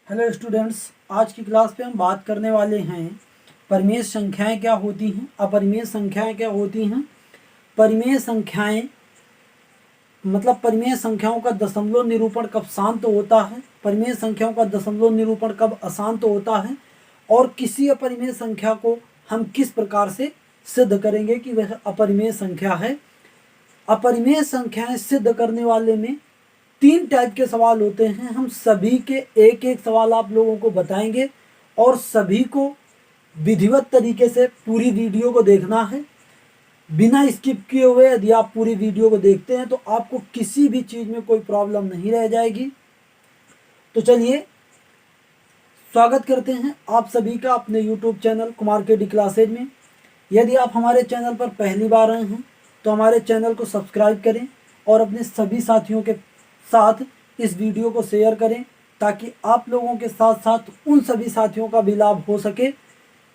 Hello students, आज की class पे हम बात करने वाले हैं परिमेय संख्याएं क्या होती हैं, अपरिमेय संख्याएं क्या होती हैं। परिमेय संख्याएं मतलब परिमेय संख्याओं का दशमलव निरूपण कब शांत होता है, परिमेय संख्याओं का दशमलव निरूपण कब अशांत होता है, और किसी अपरिमेय संख्या को हम किस प्रकार से सिद्ध करेंगे कि वह अपरिमेय संख्या है। अपरिमेय संख्याएं सिद्ध करने वाले में 3 टाइप के सवाल होते हैं। हम सभी के एक एक सवाल आप लोगों को बताएंगे और सभी को विधिवत तरीके से पूरी वीडियो को देखना है, बिना स्किप किए हुए। यदि आप पूरी वीडियो को देखते हैं तो आपको किसी भी चीज़ में कोई प्रॉब्लम नहीं रह जाएगी। तो चलिए स्वागत करते हैं आप सभी का अपने YouTube चैनल कुमार के डी क्लासेज में। यदि आप हमारे चैनल पर पहली बार आए हैं तो हमारे चैनल को सब्सक्राइब करें और अपने सभी साथियों के साथ इस वीडियो को शेयर करें, ताकि आप लोगों के साथ साथ उन सभी साथियों का भी लाभ हो सके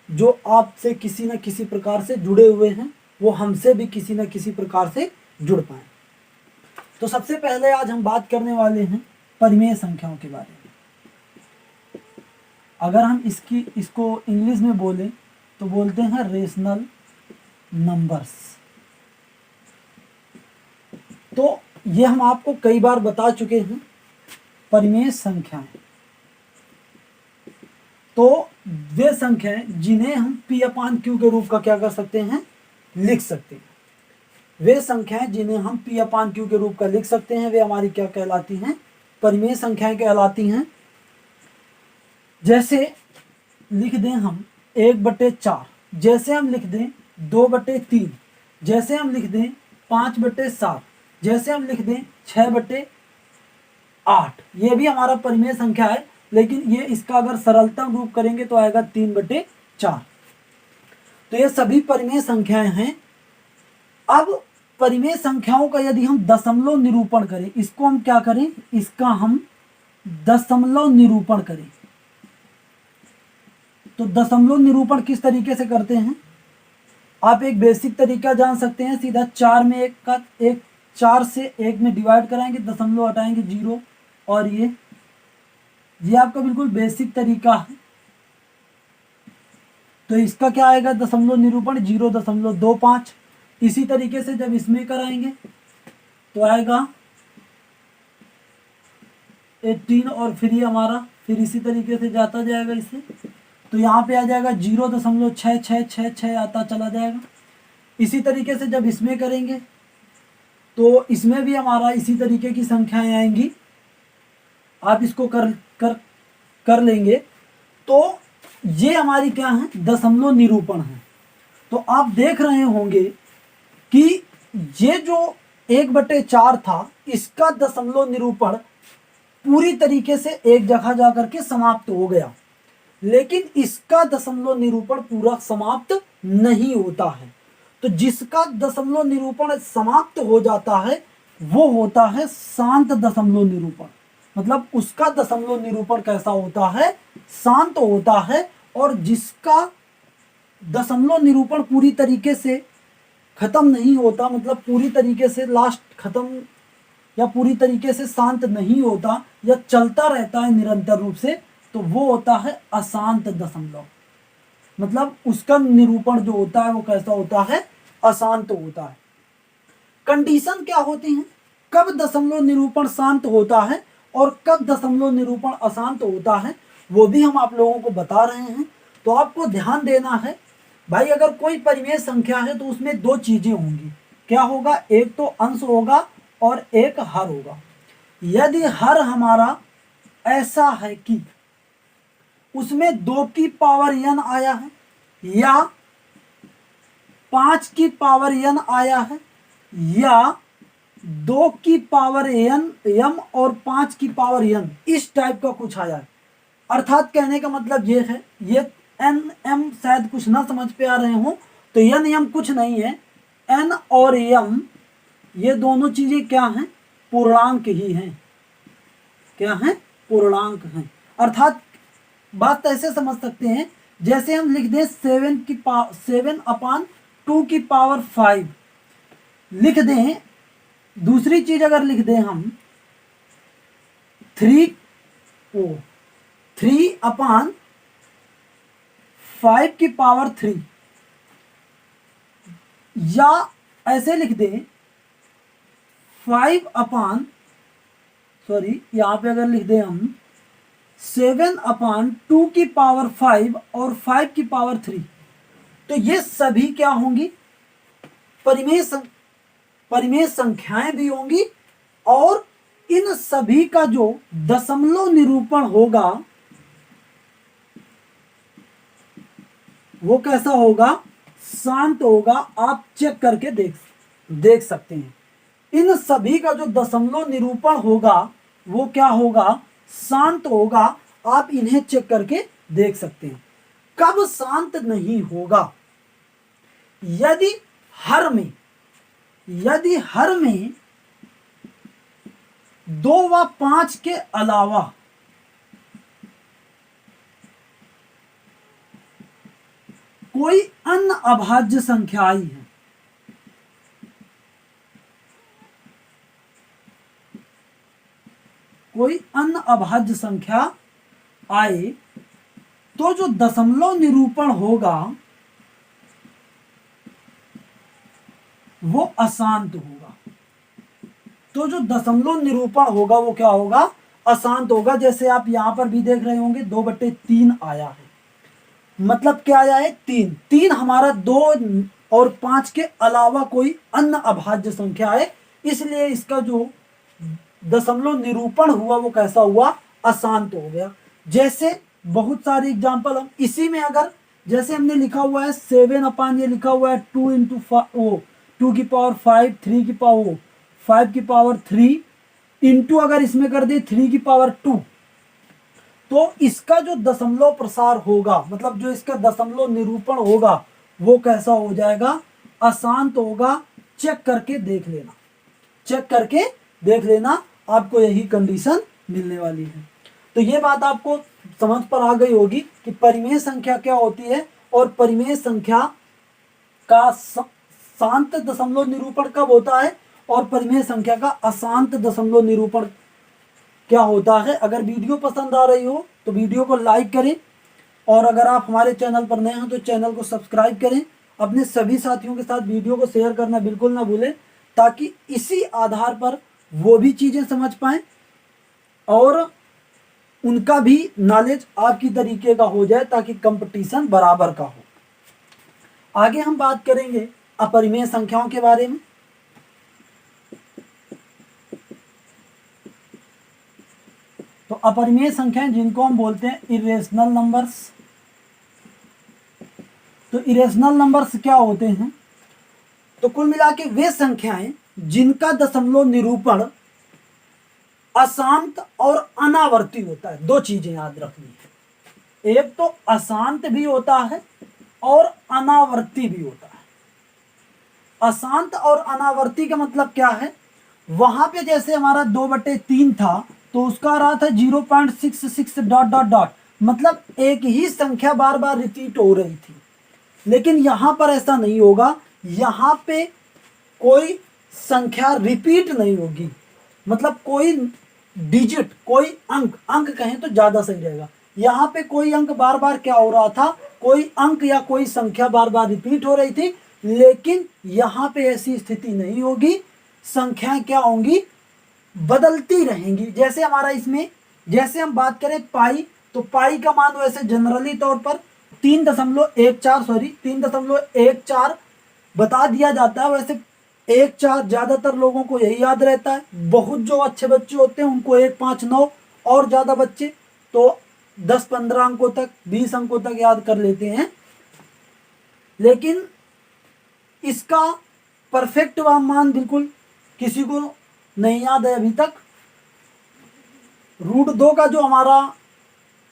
जो आपसे किसी न किसी प्रकार से जुड़े हुए हैं, वो हमसे भी किसी न किसी प्रकार से जुड़ पाएँ। तो सबसे पहले आज हम बात करने वाले हैं परिमेय संख्याओं के बारे में। अगर हम इसको इंग्लिश में बोलें तो बोलते हैं रेशनल नंबर्स। तो ये हम आपको कई बार बता चुके हैं परिमेय संख्याएं। तो वे संख्याएं जिन्हें हम P/Q के रूप का क्या कर सकते हैं, लिख सकते हैं। वे संख्याएं जिन्हें हम P/Q के रूप का लिख सकते हैं वे हमारी क्या कहलाती हैं, परिमेय संख्याएं कहलाती हैं। जैसे लिख दें हम 1/4, जैसे हम लिख दें 2/3, जैसे हम लिख दें 5/7, जैसे हम लिख दें 6/8। ये भी हमारा परिमेय संख्या है, लेकिन ये इसका अगर सरलतम रूप करेंगे तो आएगा 3/4। तो ये सभी परिमेय संख्याएं हैं। अब परिमेय संख्याओं का यदि हम दशमलव निरूपण करें, इसको हम क्या करें, इसका हम दशमलव निरूपण करें। तो दशमलव निरूपण किस तरीके से करते हैं, आप एक बेसिक तरीका जान सकते हैं। सीधा 4 में 1 का 1, 4 से 1 में डिवाइड कराएंगे, दशमलव हटाएंगे 0, और ये आपका बिल्कुल बेसिक तरीका है। तो इसका क्या आएगा दशमलव निरूपण 0.25। इसी तरीके से जब इसमें कराएंगे तो आएगा 18, और फिर ये हमारा फिर इसी तरीके से जाता जाएगा इससे, तो यहाँ पे आ जाएगा 0.6666 आता चला जाएगा। इसी तरीके से जब इसमें करेंगे तो इसमें भी हमारा इसी तरीके की संख्याएं आएंगी। आप इसको कर लेंगे तो ये हमारी क्या है, दशमलव निरूपण है। तो आप देख रहे होंगे कि ये जो 1/4 था, इसका दशमलव निरूपण पूरी तरीके से एक जगह जाकर के समाप्त हो गया, लेकिन इसका दशमलव निरूपण पूरा समाप्त नहीं होता है। तो जिसका दशमलव निरूपण समाप्त हो जाता है वो होता है शांत दशमलव निरूपण। मतलब उसका दशमलव निरूपण कैसा होता है, शांत होता है। और जिसका दशमलव निरूपण पूरी तरीके से खत्म नहीं होता, मतलब पूरी तरीके से लास्ट खत्म या पूरी तरीके से शांत नहीं होता या चलता रहता है निरंतर रूप से, तो वो होता है अशांत दशमलव। मतलब उसका निरूपण जो होता है वो कैसा होता है, अशांत होता है। कंडीशन क्या होती है, कब दशमलव निरूपण शांत होता है और कब दशमलव निरूपण अशांत होता है, वो भी हम आप लोगों को बता रहे हैं। तो आपको ध्यान देना है भाई, अगर कोई परिमेय संख्या है तो उसमें 2 चीजें होंगी। क्या होगा, एक तो अंश होगा और एक हर होगा। यदि हर हमारा ऐसा है कि उसमें 2 की पावर n आया है या 5 की पावर n आया है या 2 की पावर m और 5 की पावर n, इस टाइप का कुछ आया है। अर्थात कहने का मतलब ये है, ये n m शायद कुछ ना समझ पे आ रहे हो, तो n m कुछ नहीं है, n और m ये दोनों चीजें क्या हैं, पूर्णांक ही हैं। क्या हैं, पूर्णांक हैं। अर्थात बात ऐसे समझ सकते हैं, जैसे हम लिख दें 7/2 की पावर 5 लिख दें। दूसरी चीज अगर लिख दें हम 3 3/5 या ऐसे लिख दें 5 पे अगर लिख दें हम 7/2 और 5/3, तो ये सभी क्या होंगी, परिमेय संख्याएं भी होंगी, और इन सभी का जो दशमलव निरूपण होगा वो कैसा होगा, शांत होगा। आप चेक करके देख सकते हैं। इन सभी का जो दशमलव निरूपण होगा वो क्या होगा, शांत होगा। आप इन्हें चेक करके देख सकते हैं। कब शांत नहीं होगा, यदि हर में 2 व 5 के अलावा कोई अन्य अभाज्य संख्या आई है। कोई अन्य अभाज्य संख्या आए तो जो दशमलव निरूपण होगा वो अशांत होगा। तो जो दशमलव निरूपण होगा वो क्या होगा, अशांत होगा। जैसे आप यहां पर भी देख रहे होंगे 2/3 आया है, मतलब क्या आया है, 3 हमारा 2 और 5 के अलावा कोई अन्य अभाज्य संख्या है, इसलिए इसका जो दशमलव निरूपण हुआ वो कैसा हुआ, अशांत हो गया। जैसे बहुत सारे एग्जाम्पल हम इसी में, अगर जैसे हमने लिखा हुआ है 7 ये लिखा हुआ है 2 × 2⁵ 5 3 इंटू अगर इसमें कर दे 3⁵2, तो इसका जो दशमलव प्रसार होगा, मतलब जो इसका दशमलव निरूपण होगा वो कैसा हो जाएगा, अशांत होगा। चेक करके देख लेना, आपको यही कंडीशन मिलने वाली है। तो ये बात आपको समझ पर आ गई होगी कि परिमेय संख्या क्या होती है, और परिमेय संख्या का शांत दशमलव निरूपण कब होता है, और परिमेय संख्या का अशांत दशमलव निरूपण क्या होता है। अगर वीडियो पसंद आ रही हो तो वीडियो को लाइक करें, और अगर आप हमारे चैनल पर नए हैं तो चैनल को सब्सक्राइब करें। अपने सभी साथियों के साथ वीडियो को शेयर करना बिल्कुल ना भूलें, ताकि इसी आधार पर वो भी चीज़ें समझ पाएं और उनका भी नॉलेज आपकी तरीके का हो जाए, ताकि कंपटीशन बराबर का हो। आगे हम बात करेंगे अपरिमेय संख्याओं के बारे में। तो अपरिमेय संख्याएं जिनको हम बोलते हैं इरेशनल नंबर्स। तो इरेशनल नंबर्स क्या होते हैं, तो कुल मिला के वे संख्याएं जिनका दशमलव निरूपण अशांत और अनावर्ती होता है। दो चीजें याद रखनी है, एक तो अशांत भी होता है और अनावर्ती भी होता है। अशांत और अनावर्ती का मतलब क्या है, वहां पे जैसे हमारा 2/3 था तो उसका रहा था 0.66 ... मतलब एक ही संख्या बार बार रिपीट हो रही थी। लेकिन यहां पर ऐसा नहीं होगा, यहां पे कोई संख्या रिपीट नहीं होगी, मतलब कोई डिजिट, कोई अंक कहें तो ज्यादा सही रहेगा। यहाँ पे कोई अंक बार बार क्या हो रहा था, कोई अंक या कोई संख्या बार बार रिपीट हो रही थी। लेकिन यहाँ पे ऐसी स्थिति नहीं होगी, संख्याएं क्या होंगी, बदलती रहेंगी। जैसे हमारा इसमें, जैसे हम बात करें पाई, तो पाई का मान वैसे जनरली तौर पर 3.14 बता दिया जाता है। वैसे 1/4 ज्यादातर लोगों को यही याद रहता है। बहुत जो अच्छे बच्चे होते हैं उनको 1, 5, 9, और ज्यादा बच्चे तो 10-15 अंकों तक, 20 अंकों तक याद कर लेते हैं। लेकिन इसका परफेक्ट मान बिल्कुल किसी को नहीं याद है अभी तक। √2 का जो हमारा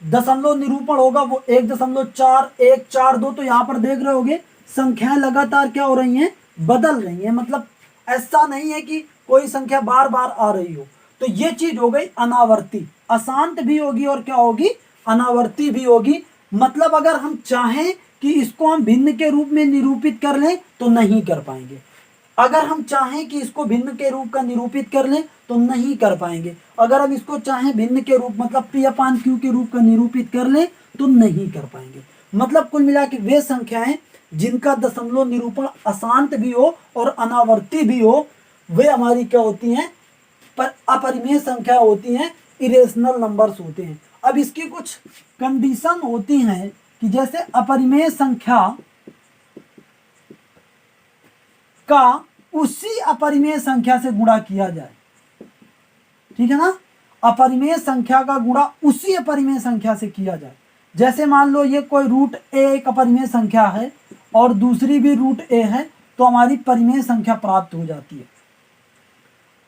दशमलव निरूपण होगा वो 1.4142। तो यहाँ पर देख रहे होगे संख्याएं लगातार क्या हो रही हैं, बदल रही हैं। मतलब ऐसा नहीं है कि कोई संख्या बार बार आ रही हो। तो ये चीज हो गई अनावर्ती। अशांत भी होगी और क्या होगी, अनावर्ती भी होगी। मतलब अगर हम चाहें कि इसको हम भिन्न के रूप में निरूपित कर लें तो नहीं कर पाएंगे। अगर हम चाहें कि इसको भिन्न के रूप का निरूपित कर लें तो नहीं कर पाएंगे। अगर हम इसको चाहें भिन्न के रूप मतलब P/Q के रूप का निरूपित कर लें तो नहीं कर पाएंगे। मतलब कुल मिला के वे संख्याएं जिनका दशमलव निरूपण अशांत भी हो और अनावर्ती भी हो, वे हमारी क्या होती हैं, पर अपरिमेय संख्या होती हैं, इरेशनल नंबर्स होते हैं। अब इसकी कुछ कंडीशन होती हैं कि जैसे अपरिमेय संख्या का उसी अपरिमेय संख्या से गुणा किया जाए, ठीक है ना, अपरिमेय संख्या का गुणा उसी अपरिमेय संख्या से किया जाए। जैसे मान लो ये कोई रूट ए एक अपरिमेय संख्या है और दूसरी भी रूट ए है, तो हमारी परिमेय संख्या प्राप्त हो जाती है।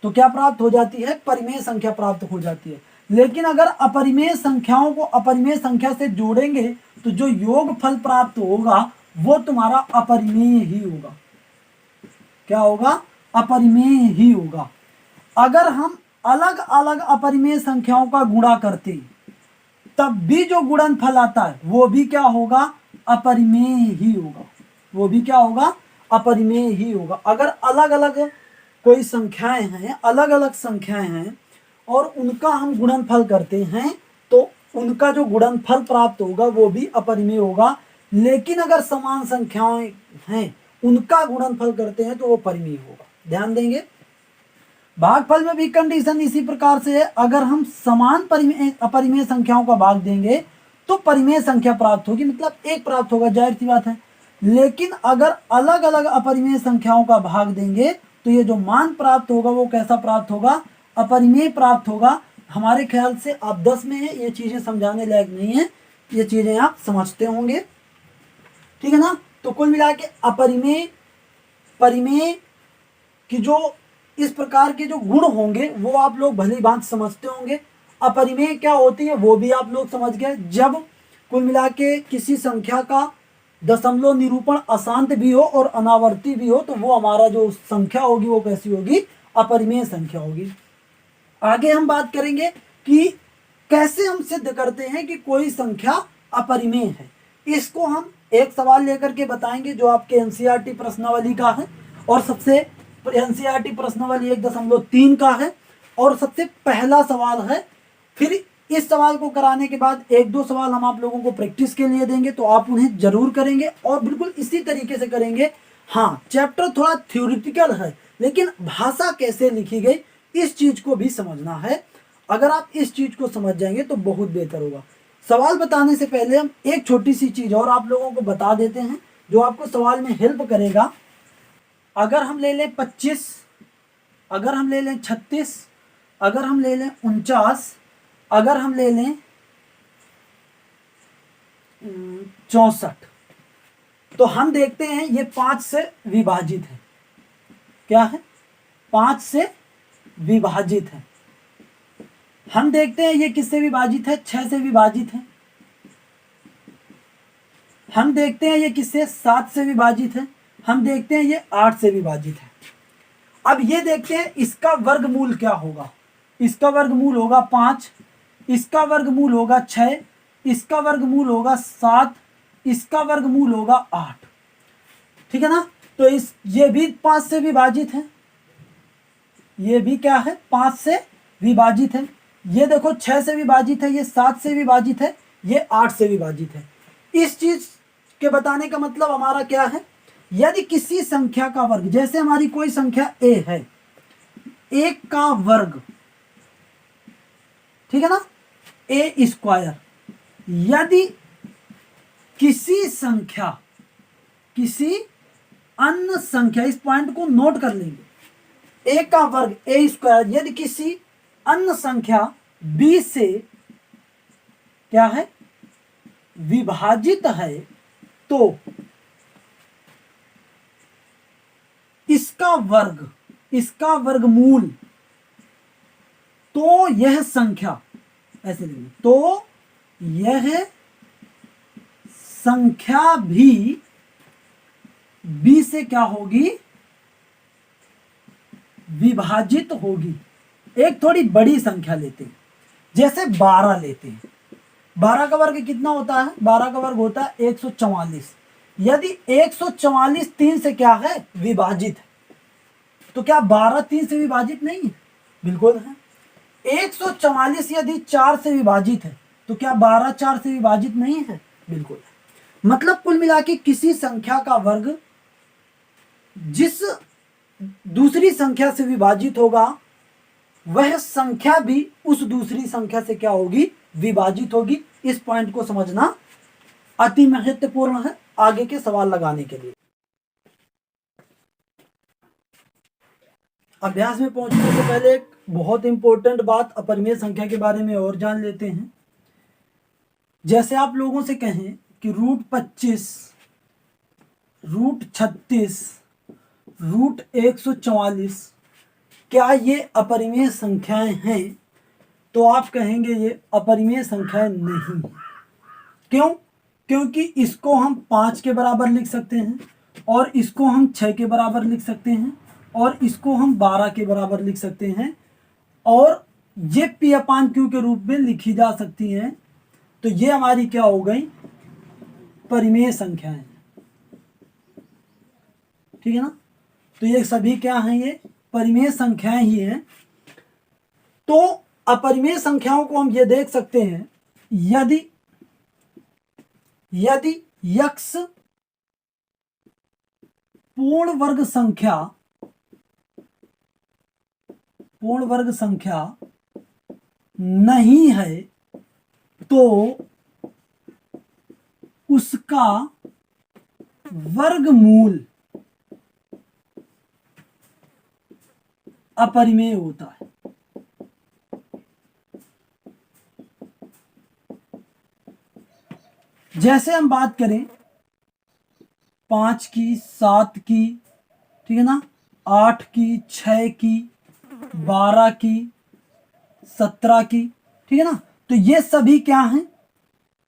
तो क्या प्राप्त हो जाती है, परिमेय संख्या प्राप्त हो जाती है। लेकिन अगर अपरिमेय संख्याओं को अपरिमेय संख्या से जोड़ेंगे तो जो योगफल प्राप्त होगा वो तुम्हारा अपरिमेय ही होगा। क्या होगा, अपरिमेय ही होगा। अगर हम अलग अलग अपरिमेय संख्याओं का गुणा करते तब भी जो गुणनफल आता है वो भी क्या होगा, अपरिमेय ही होगा। वो भी क्या होगा, अपरिमेय ही होगा। अगर अलग अलग कोई संख्याएं हैं, अलग अलग संख्याएं हैं और उनका हम गुणनफल करते हैं तो उनका जो गुणनफल प्राप्त होगा वो भी अपरिमेय होगा। लेकिन अगर समान संख्याएं हैं उनका गुणनफल करते हैं तो वो परिमेय होगा। ध्यान देंगे। भागफल में भी कंडीशन इसी प्रकार से है। अगर हम समान अपरिमेय संख्याओं का भाग देंगे तो परिमेय संख्या प्राप्त होगी, मतलब एक प्राप्त होगा, जाहिर सी बात है। लेकिन अगर अलग अलग अपरिमेय संख्याओं का भाग देंगे तो ये जो मान प्राप्त होगा वो कैसा प्राप्त होगा, अपरिमेय प्राप्त होगा। हमारे ख्याल से आप 10 में है, ये चीजें समझाने लायक नहीं है, ये चीजें आप समझते होंगे, ठीक है ना। तो कुल मिला के अपरिमेय परिमेय की जो इस प्रकार के जो गुण होंगे वो आप लोग भली भांति समझते होंगे। अपरिमेय क्या होती है वो भी आप लोग समझ गए। जब कुल मिला के किसी संख्या का दशमलव निरूपण अशांत भी हो और अनावर्ती भी हो तो वो हमारा जो संख्या होगी वो कैसी होगी, अपरिमेय संख्या होगी। आगे हम बात करेंगे कि कैसे हम सिद्ध करते हैं कि कोई संख्या अपरिमेय है। इसको हम एक सवाल लेकर के बताएंगे जो आपके एनसीईआरटी प्रश्नावली का है, और सबसे एनसीईआरटी प्रश्नावली 1.3 का है, और सबसे पहला सवाल है। फिर इस सवाल को कराने के बाद 1-2 सवाल हम आप लोगों को प्रैक्टिस के लिए देंगे, तो आप उन्हें जरूर करेंगे और बिल्कुल इसी तरीके से करेंगे। हाँ, चैप्टर थोड़ा थ्योरेटिकल है लेकिन भाषा कैसे लिखी गई इस चीज को भी समझना है। अगर आप इस चीज को समझ जाएंगे तो बहुत बेहतर होगा। सवाल बताने से पहले हम एक छोटी सी चीज और आप लोगों को बता देते हैं जो आपको सवाल में हेल्प करेगा। अगर हम ले लें 25, अगर हम ले लें 36, अगर हम ले लें 49, अगर हम ले लें 64, तो हम देखते हैं ये 5 से विभाजित है। क्या है, 5 से विभाजित है। हम देखते हैं ये किससे विभाजित है, 6 से विभाजित है। हम देखते हैं ये किससे, 7 से विभाजित है। हम देखते हैं ये 8 से विभाजित है। अब ये देखते हैं इसका वर्गमूल क्या होगा। इसका वर्गमूल होगा 5, इसका वर्गमूल होगा 6, इसका वर्गमूल होगा 7, इसका वर्गमूल होगा 8, ठीक है ना। तो ये भी 5 से विभाजित है, ये भी क्या है, 5 से विभाजित है। ये देखो 6 से विभाजित है, ये 7 से विभाजित है, ये 8 से विभाजित है। इस चीज के बताने का मतलब हमारा क्या है, यदि किसी संख्या का वर्ग, जैसे हमारी कोई संख्या a है, 1 का वर्ग, ठीक है ना, a², यदि किसी संख्या, किसी अन्य संख्या, इस पॉइंट को नोट कर लेंगे, a का वर्ग a², यदि किसी अन्य संख्या b से क्या है, विभाजित है, तो इसका वर्ग, इसका वर्गमूल, तो यह संख्या, ऐसे लिखेंगे, तो यह संख्या भी b से क्या होगी, विभाजित होगी। एक थोड़ी बड़ी संख्या लेते हैं, जैसे 12 लेते हैं। 12 का वर्ग कितना होता है, 12 का वर्ग होता है 144। यदि 144 3 से क्या है, विभाजित है, तो क्या 12 3 से विभाजित नहीं है? बिल्कुल है। 144 यदि 4 से विभाजित है तो क्या 12 4 से विभाजित नहीं है? बिल्कुल है। मतलब कुल मिला के किसी संख्या का वर्ग जिस दूसरी संख्या से विभाजित होगा वह संख्या भी उस दूसरी संख्या से क्या होगी? विभाजित होगी। इस पॉइंट को समझना अति महत्वपूर्ण है आगे के सवाल लगाने के लिए। अभ्यास में पहुंचने से पहले एक बहुत इंपॉर्टेंट बात अपरिमेय संख्या के बारे में और जान लेते हैं। जैसे आप लोगों से कहें कि √25, √36, √144 क्या ये अपरिमेय संख्याएं हैं? तो आप कहेंगे ये अपरिमेय संख्याएं नहीं। क्यों? क्योंकि इसको हम 5 के बराबर लिख सकते हैं और इसको हम 6 के बराबर लिख सकते हैं और इसको हम 12 के बराबर लिख सकते हैं और ये P/Q के रूप में लिखी जा सकती हैं। तो ये हमारी क्या हो गई? परिमेय संख्याएं। ठीक है ना? तो ये सभी क्या हैं? ये परिमेय संख्याएं ही हैं। तो अपरिमेय संख्याओं को हम ये देख सकते हैं, यदि x पूर्ण वर्ग संख्या नहीं है तो उसका वर्गमूल अपरिमेय होता है। जैसे हम बात करें 5 की, 7 की, ठीक है ना, 8 की, 6 की, 12 की, 17 की, ठीक है ना, तो ये सभी क्या हैं?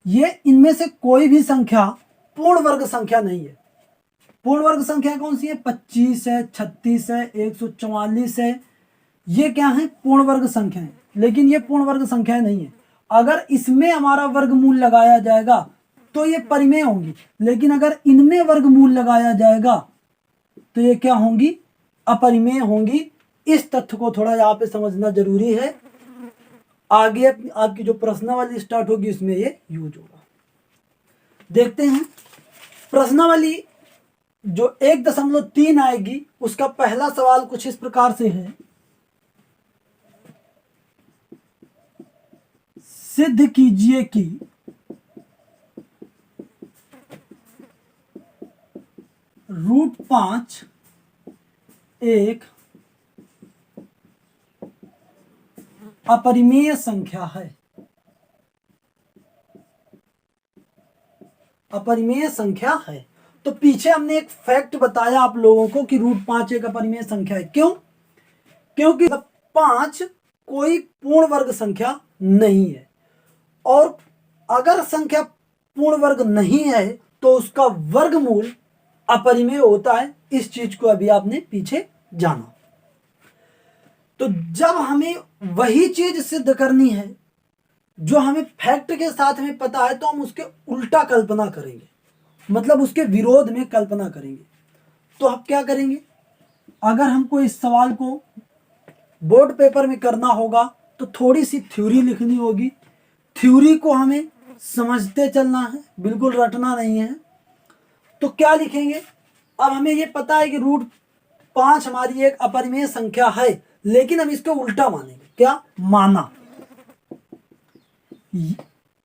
ये इनमें से कोई भी संख्या पूर्ण वर्ग संख्या नहीं है। पूर्ण वर्ग संख्या कौन सी है? 25 है, 36 है, 144 है। ये क्या है? पूर्ण वर्ग संख्याएं। लेकिन ये पूर्ण वर्ग संख्याएं नहीं है। अगर इसमें हमारा वर्गमूल लगाया जाएगा तो ये परिमेय होंगी, लेकिन अगर इनमें वर्गमूल लगाया जाएगा तो ये क्या होंगी? अपरिमेय होंगी। इस तथ्य को थोड़ा यहाँ पे समझना जरूरी है। आगे आपकी जो प्रश्नावली स्टार्ट होगी उसमें ये यूज होगा। देखते हैं प्रश्नावली जो 1.3 आएगी उसका पहला सवाल कुछ इस प्रकार से है। सिद्ध कीजिए कि √5 एक अपरिमेय संख्या है। अपरिमेय संख्या है। तो पीछे हमने एक फैक्ट बताया आप लोगों को कि √5 एक अपरिमेय संख्या है। क्यों? क्योंकि 5 कोई पूर्ण वर्ग संख्या नहीं है और अगर संख्या पूर्ण वर्ग नहीं है तो उसका वर्गमूल अपरिमेय होता है। इस चीज को अभी आपने पीछे जाना। तो जब हमें वही चीज सिद्ध करनी है जो हमें फैक्ट के साथ में पता है तो हम उसके उल्टा कल्पना करेंगे, मतलब उसके विरोध में कल्पना करेंगे। तो अब क्या करेंगे? अगर हमको इस सवाल को बोर्ड पेपर में करना होगा तो थोड़ी सी थ्योरी लिखनी होगी। थ्योरी को हमें समझते चलना है, बिल्कुल रटना नहीं है। तो क्या लिखेंगे? अब हमें ये पता है कि √5 हमारी एक अपरिमेय संख्या है, लेकिन हम इसको उल्टा मानेंगे। क्या माना?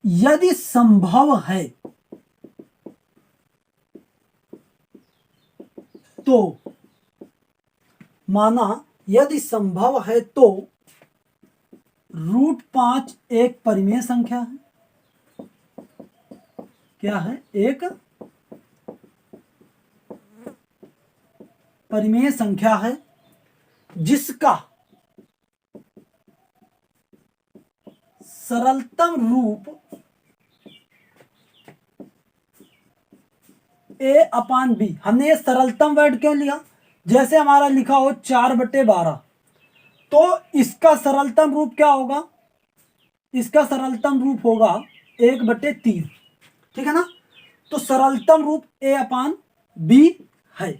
यदि संभव है तो, माना यदि संभव है तो √5 एक परिमेय संख्या है। क्या है? एक परिमेय संख्या है जिसका सरलतम रूप a/b। हमने ये सरलतम वर्ड क्यों लिया? जैसे हमारा लिखा हो 4/12 तो इसका सरलतम रूप क्या होगा? इसका सरलतम रूप होगा 1/3। ठीक है ना? तो सरलतम रूप a/b है।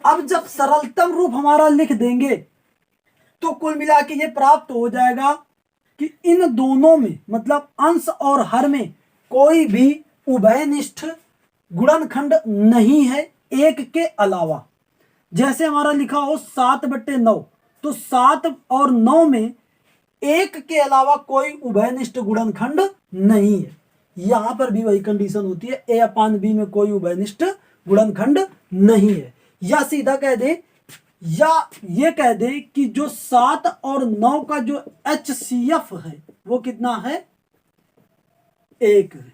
अब जब सरलतम रूप हमारा लिख देंगे तो कुल मिला के ये प्राप्त हो जाएगा कि इन दोनों में मतलब अंश और हर में कोई भी उभयनिष्ठ गुणनखंड नहीं है एक के अलावा। जैसे हमारा लिखा हो 7/9, तो 7 और 9 में एक के अलावा कोई उभयनिष्ठ गुणनखंड नहीं है। यहां पर भी वही कंडीशन होती है, a/b में कोई उभयनिष्ठ गुणनखंड नहीं है। या सीधा कह दे, या ये कह दे कि जो 7 और 9 का जो HCF है वो कितना है, 1 है।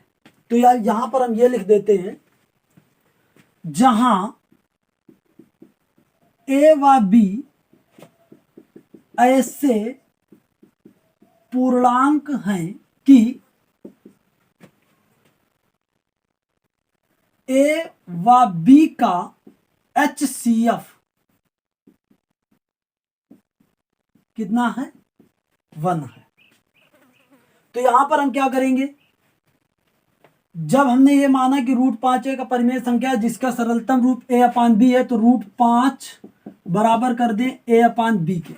तो यार यहां पर हम ये लिख देते हैं, जहां A व B ऐसे पूर्णांक हैं कि A व B का HCF कितना है, 1 है। तो यहां पर हम क्या करेंगे, जब हमने ये माना कि √5 एक अपरिमेय संख्या है जिसका सरलतम रूप a/b है, तो √5 बराबर कर दें a/b के।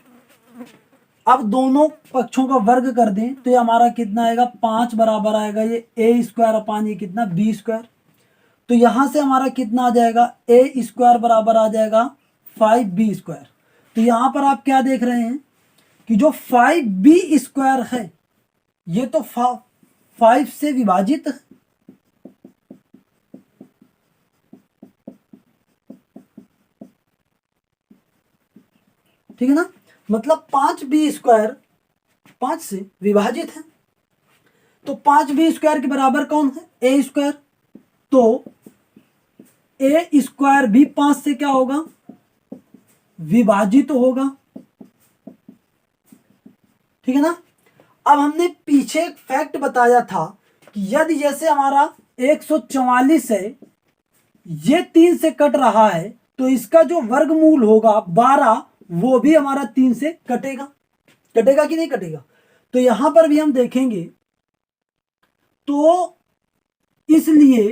अब दोनों पक्षों का वर्ग कर दें तो ये हमारा कितना आएगा, 5 बराबर आएगा ये a² ये कितना, b²। तो यहां से हमारा कितना आ जाएगा, a² बराबर आ जाएगा 5b²। तो यहां पर आप क्या देख रहे हैं कि जो 5b² है ये तो 5 से विभाजित है, ठीक है ना, मतलब 5b² 5 से विभाजित है। तो 5b² के बराबर कौन है, a²। तो a² भी 5 से क्या होगा, विभाजित होगा, ठीक है ना। अब हमने पीछे एक फैक्ट बताया था कि यदि जैसे हमारा 144 है, ये 3 से कट रहा है, तो इसका जो वर्गमूल होगा 12 वो भी हमारा 3 से कटेगा। कटेगा कि नहीं कटेगा। तो यहां पर भी हम देखेंगे, तो इसलिए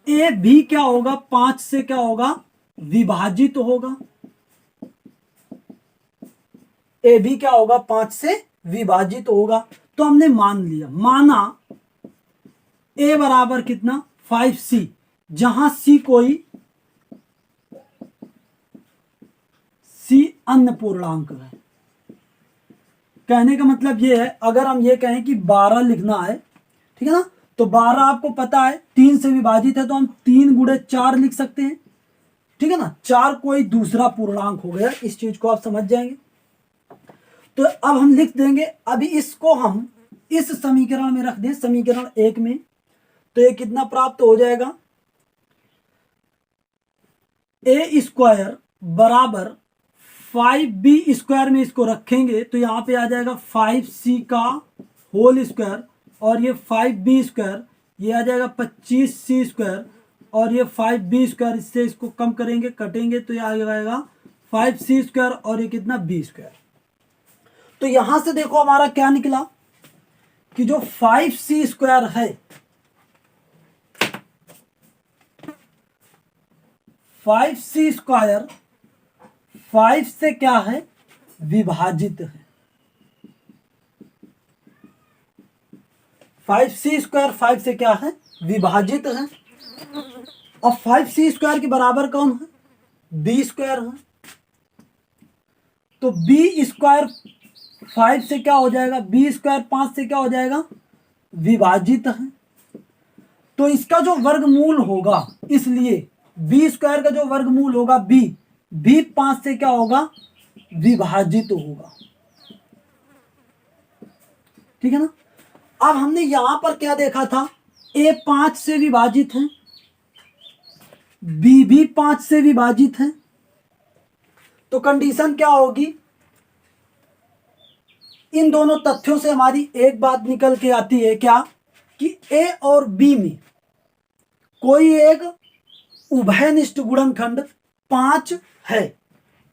ए भी क्या होगा, 5 से क्या होगा, विभाजित होगा। ए भी क्या होगा, 5 से विभाजित होगा। तो हमने मान लिया, माना ए बराबर कितना, 5c, जहां c कोई अन्य पूर्णांक है। कहने का मतलब ये है, अगर हम ये कहें कि 12 लिखना है, ठीक है ना, तो 12 आपको पता है 3 से विभाजित है, तो हम 3 × 4 लिख सकते हैं, ठीक है ना। 4 कोई दूसरा पूर्णांक हो गया, इस चीज को आप समझ जाएंगे। तो अब हम लिख देंगे, अभी इसको हम इस समीकरण में रख दें, समीकरण 1 में, तो ये कितना प्राप्त हो जाएगा, a² बराबर 5b² में इसको रखेंगे तो यहां पे आ जाएगा 5c का होल स्क्वायर, और ये 5b², ये आ जाएगा 25c², और ये 5b², इससे इसको कम करेंगे, कटेंगे, तो ये आ जाएगा 5c² और ये कितना, b²। तो यहां से देखो हमारा क्या निकला कि जो 5c² है, 5c² 5 से क्या है, विभाजित है। 5c² 5 से क्या है, विभाजित है। और 5c² के बराबर कौन है, b² है। तो b² 5 से क्या हो जाएगा, b² 5 से क्या हो जाएगा, विभाजित है। तो इसका जो वर्गमूल होगा, इसलिए b² का जो वर्गमूल होगा b भी 5 से क्या होगा, विभाजित होगा, ठीक है ना। अब हमने यहां पर क्या देखा था, a 5 से विभाजित है, b भी 5 से विभाजित है। तो कंडीशन क्या होगी, इन दोनों तथ्यों से हमारी एक बात निकल के आती है, क्या कि a और b में कोई एक उभयनिष्ठ गुणनखंड 5 है,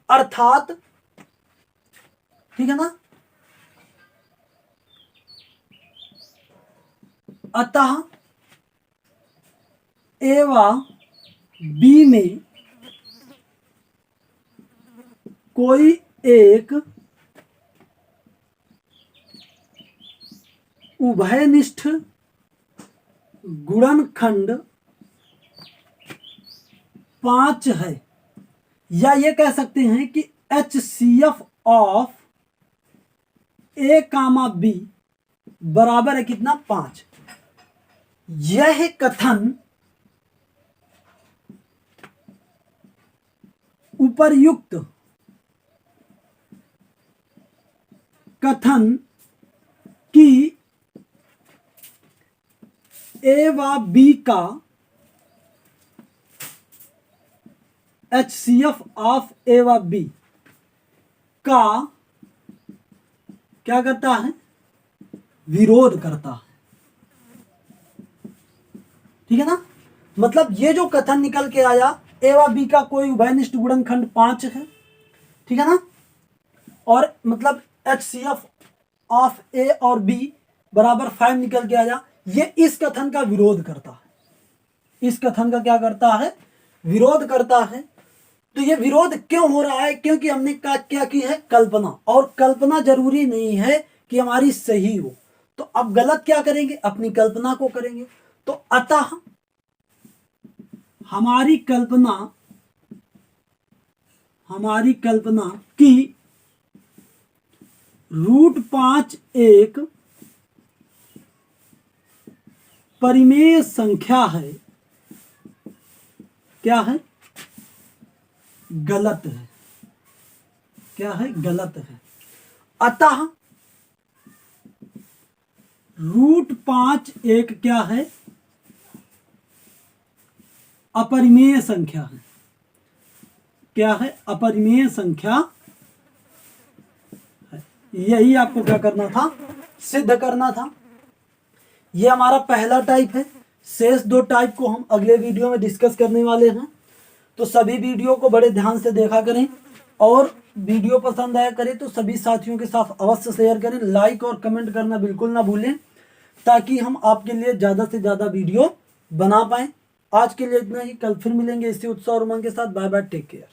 अर्थात, ठीक है ना, अतः a व b में कोई एक उभयनिष्ठ गुणनखंड 5 है, या ये कह सकते हैं कि HCF ऑफ A, B बराबर है कितना 5। यह कथन उपर्युक्त कथन कि A व B का HCF ऑफ A व B का क्या करता है, विरोध करता है। ठीक है ना, मतलब ये जो कथन निकल के आया, A व B का कोई उभयनिष्ठ गुणनखंड 5 है, ठीक है ना, और मतलब HCF ऑफ A और B बराबर 5 निकल के आया, ये इस कथन का विरोध करता है। इस कथन का क्या करता है, विरोध करता है। तो ये विरोध क्यों हो रहा है, क्योंकि हमने क्या की है, कल्पना, और कल्पना जरूरी नहीं है कि हमारी सही हो। तो अब गलत क्या करेंगे, अपनी कल्पना को करेंगे। तो अतः हमारी कल्पना की √5 एक परिमेय संख्या है, क्या है, गलत है। क्या है, गलत है। अतः √5 एक क्या है, अपरिमेय संख्या है। क्या है, अपरिमेय संख्या है। यही आपको क्या करना था, सिद्ध करना था। ये हमारा पहला टाइप है। शेष 2 टाइप को हम अगले वीडियो में डिस्कस करने वाले हैं। तो सभी वीडियो को बड़े ध्यान से देखा करें, और वीडियो पसंद आया करे तो सभी साथियों के साथ अवश्य शेयर करें। लाइक और कमेंट करना बिल्कुल ना भूलें, ताकि हम आपके लिए ज़्यादा से ज़्यादा वीडियो बना पाएँ। आज के लिए इतना ही, कल फिर मिलेंगे इसी उत्साह और उमंग के साथ। Bye bye, take care.